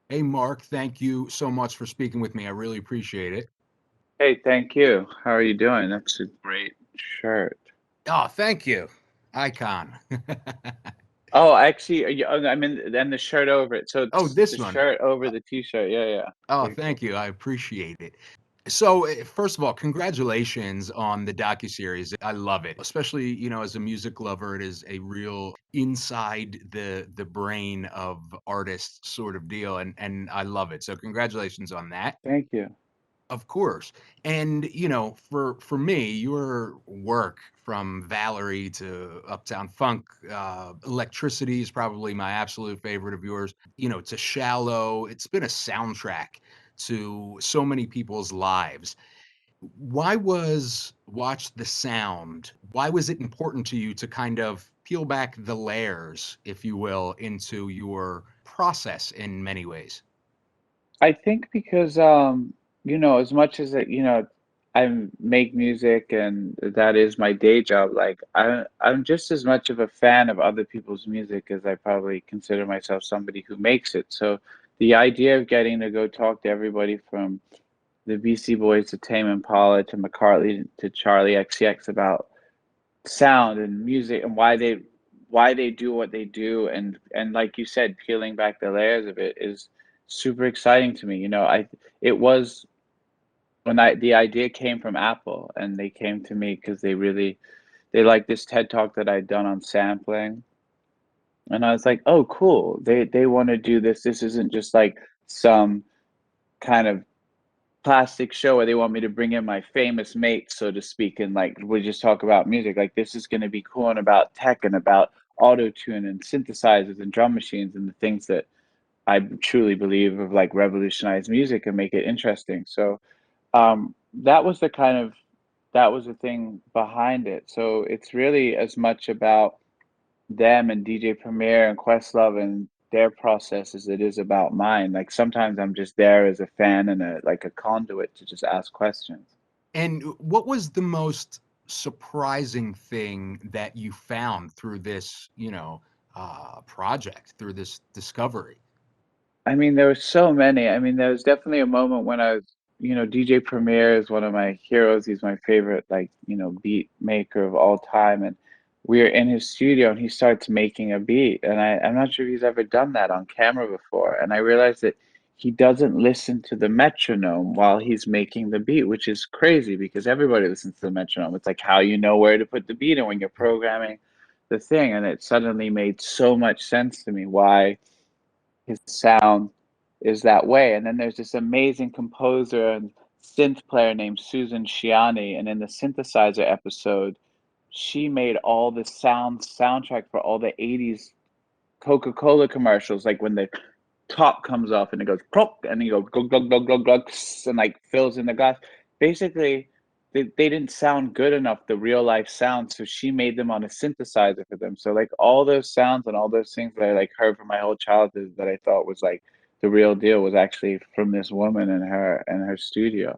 Hey, Mark, thank you so much for speaking with me. I really appreciate it. Hey, thank you. How are you doing? That's a great shirt. Oh, thank you. Icon. Oh, actually, I mean, and the shirt over it. So Oh, it's the this one. shirt over the t-shirt. Yeah, yeah. Oh, Pretty cool. thank you. I appreciate it. So, first of all, congratulations on the docuseries. I love it, especially as a music lover. It is a real inside the brain of artists sort of deal, and I love it. So, congratulations on that. Thank you. Of course. And for me, your work from Valerie to Uptown Funk, Electricity is probably my absolute favorite of yours. To Shallow, it's been a soundtrack to so many people's lives. Why was Watch the Sound? Why was it important to you to kind of peel back the layers, if you will, into your process in many ways? I think because as much as I make music and that is my day job, like I'm just as much of a fan of other people's music as I probably consider myself somebody who makes it. So the idea of getting to go talk to everybody from the BC Boys to Tame Impala to McCartney to Charlie XCX about sound and music and why they do what they do and like you said, peeling back the layers of it is super exciting to me. I it was when I the idea came from Apple and they came to me because they liked this TED talk that I'd done on sampling, and I was like, oh cool, they want to do this. This isn't just like some kind of plastic show where they want me to bring in my famous mates, so to speak, and like we just talk about music. Like this is going to be cool and about tech and about auto tune and synthesizers and drum machines and the things that I truly believe have like revolutionized music and make it interesting. So that was that was the thing behind it. So it's really as much about them and DJ Premier and Questlove and their process as it is about mine. Like sometimes I'm just there as a fan and a conduit to just ask questions. And what was the most surprising thing that you found through this, project, through this discovery? I mean, there were so many. I mean, there was definitely a moment when I was, DJ Premier is one of my heroes. He's my favorite, like, beat maker of all time. And we were in his studio and he starts making a beat. And I'm not sure if he's ever done that on camera before. And I realized that he doesn't listen to the metronome while he's making the beat, which is crazy because everybody listens to the metronome. It's like how you know where to put the beat in when you're programming the thing. And it suddenly made so much sense to me why his sound is that way. And then there's this amazing composer and synth player named Susan Shiani, and in the synthesizer episode, she made all the soundtrack for all the 80s Coca-Cola commercials, like when the top comes off and it goes plop and you go glug glug glug glug glug and like fills in the glass. Basically, they didn't sound good enough, the real life sounds, so she made them on a synthesizer for them. So like all those sounds and all those things that I like heard from my whole childhood that I thought was like the real deal was actually from this woman and her studio.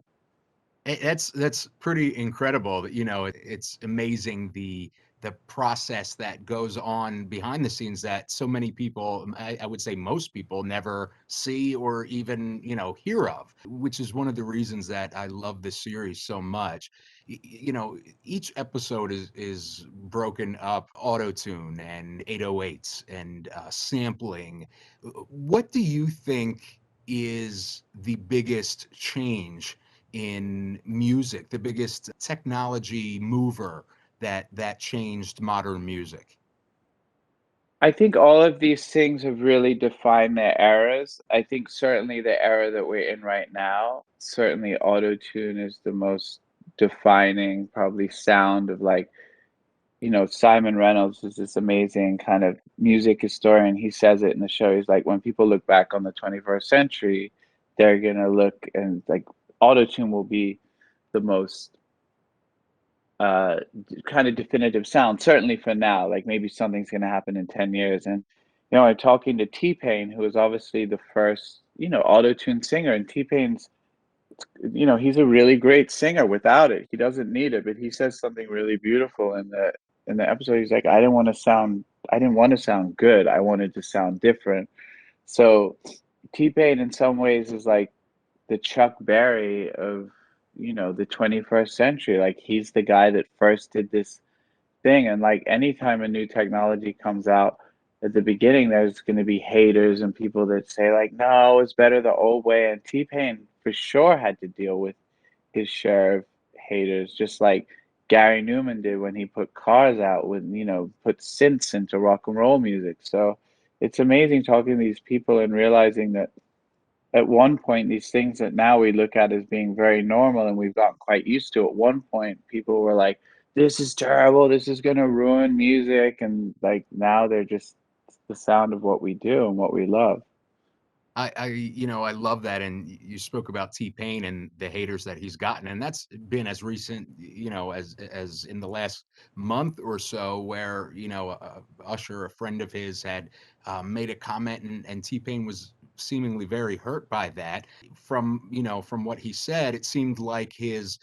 That's pretty incredible. That it's amazing the process that goes on behind the scenes that so many people, I would say most people, never see or even hear of, which is one of the reasons that I love this series so much. Each episode is broken up, auto tune and 808s and sampling. What do you think is the biggest change in music, the biggest technology mover that changed modern music? I think all of these things have really defined their eras. I think certainly the era that we're in right now, certainly auto-tune is the most defining probably sound of like, Simon Reynolds is this amazing kind of music historian. He says it in the show. He's like, when people look back on the 21st century, they're gonna look and like auto-tune will be the most uh kind of definitive sound, certainly for now. Like maybe something's going to happen in 10 years. And I'm talking to T-Pain, who is obviously the first auto-tune singer, and T-Pain's he's a really great singer without it. He doesn't need it, but he says something really beautiful in the episode. He's like, I didn't want to sound good, I wanted to sound different. So T-Pain in some ways is like the Chuck Berry of, the 21st century. Like he's the guy that first did this thing. And like anytime a new technology comes out, at the beginning, there's going to be haters and people that say like, no, it's better the old way. And T-Pain for sure had to deal with his share of haters, just like Gary Newman did when he put Cars out, when, put synths into rock and roll music. So it's amazing talking to these people and realizing that at one point, these things that now we look at as being very normal and we've gotten quite used to, at one point, people were like, this is terrible, this is going to ruin music. And like now they're just the sound of what we do and what we love. I love that, and you spoke about T-Pain and the haters that he's gotten, and that's been as recent, as in the last month or so, where Usher, a friend of his, had made a comment, and T-Pain was seemingly very hurt by that. From what he said, it seemed like his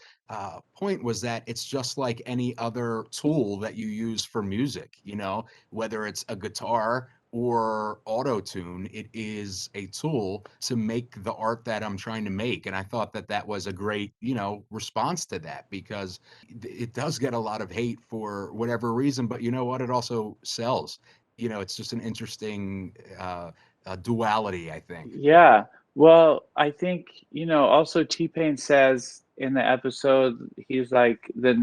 point was that it's just like any other tool that you use for music, whether it's a guitar or auto tune. It is a tool to make the art that I'm trying to make. And I thought that that was a great, response to that, because it does get a lot of hate for whatever reason. But you know what? It also sells. It's just an interesting duality, I think. Yeah. Well, I think, also T-Pain says in the episode, he's like, the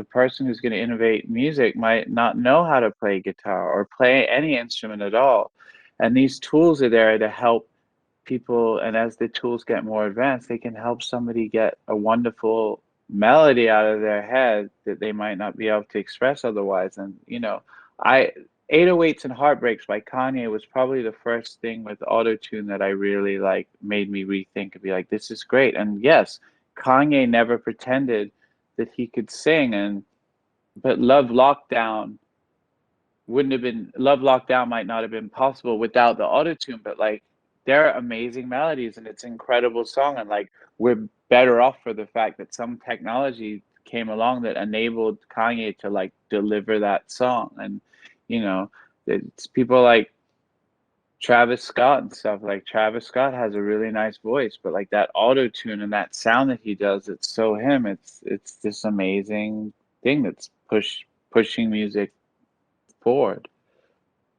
person who's going to innovate music might not know how to play guitar or play any instrument at all. And these tools are there to help people. And as the tools get more advanced, they can help somebody get a wonderful melody out of their head that they might not be able to express otherwise. And I 808s and Heartbreaks by Kanye was probably the first thing with autotune that I really like, made me rethink and be like, this is great. And yes, Kanye never pretended that he could sing. And but Love Lockdown might not have been possible without the autotune, but like they're amazing melodies and it's an incredible song. And like we're better off for the fact that some technology came along that enabled Kanye to like deliver that song. And you know, it's people like Travis Scott and stuff. Like Travis Scott has a really nice voice, but like that auto tune and that sound that he does, it's so him. It's this amazing thing that's pushing music forward.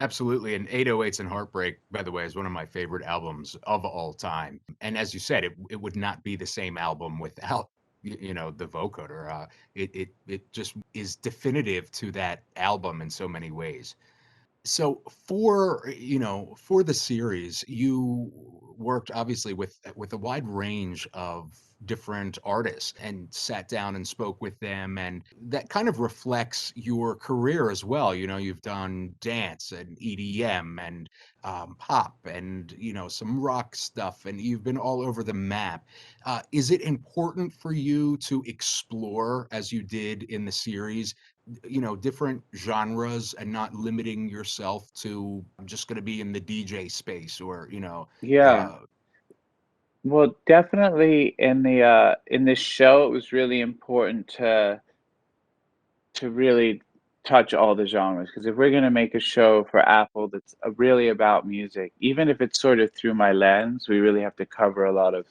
Absolutely. And 808s and Heartbreak, by the way, is one of my favorite albums of all time. And as you said, it would not be the same album without, the vocoder. It just is definitive to that album in so many ways. So for the series, you worked obviously with a wide range of different artists and sat down and spoke with them, and that kind of reflects your career as well. You've done dance and EDM and pop and some rock stuff, and you've been all over the map. Is it important for you to explore, as you did in the series, different genres and not limiting yourself to, I'm just going to be in the DJ space, or Yeah. uh Well, definitely in this show, it was really important to really touch all the genres. Because if we're gonna make a show for Apple that's really about music, even if it's sort of through my lens, we really have to cover a lot of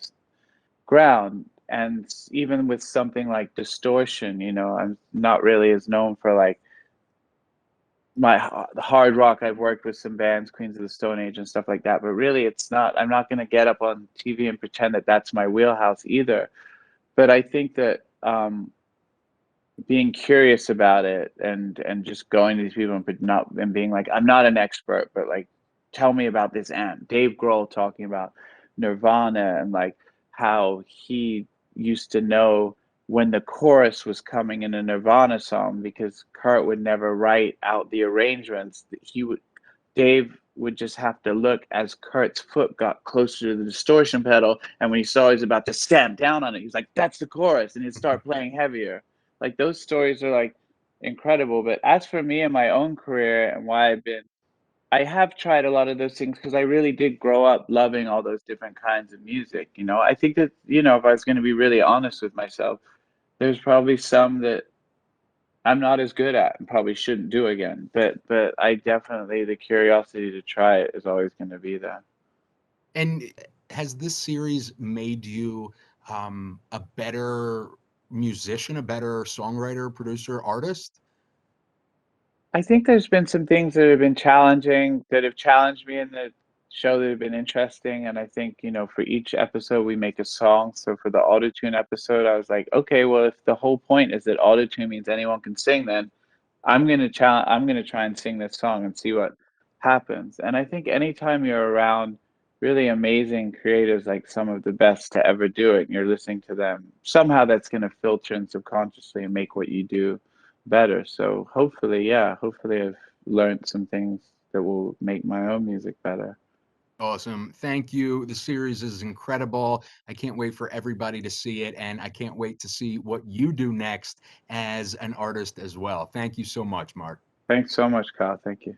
ground. And even with something like distortion, I'm not really as known for like the hard rock. I've worked with some bands, Queens of the Stone Age and stuff like that, but really it's not. I'm not going to get up on TV and pretend that that's my wheelhouse either. But I think that being curious about it and just going to these people and being like, I'm not an expert, but like, tell me about this amp. Dave Grohl talking about Nirvana and like how he used to know when the chorus was coming in a Nirvana song because Kurt would never write out the arrangements. Dave would just have to look as Kurt's foot got closer to the distortion pedal, and when he saw he was about to stamp down on it, he's like, "That's the chorus," and he'd start playing heavier. Like those stories are like incredible. But as for me and my own career and I have tried a lot of those things because I really did grow up loving all those different kinds of music. I think that if I was going to be really honest with myself, there's probably some that I'm not as good at and probably shouldn't do again. But I definitely, the curiosity to try it is always going to be there. And has this series made you a better musician, a better songwriter, producer, artist? I think there's been some things that have been challenging, that have challenged me in the show that have been interesting. And I think, you know, for each episode we make a song. So for the autotune episode, I was like, okay, well, if the whole point is that autotune means anyone can sing, then I'm gonna try and sing this song and see what happens. And I think anytime you're around really amazing creatives, like some of the best to ever do it, and you're listening to them, somehow that's gonna filter in subconsciously and make what you do better. So hopefully, yeah, hopefully I've learned some things that will make my own music better. Awesome. Thank you. The series is incredible. I can't wait for everybody to see it, and I can't wait to see what you do next as an artist as well. Thank you so much, Mark. Thanks so much, Kyle. Thank you.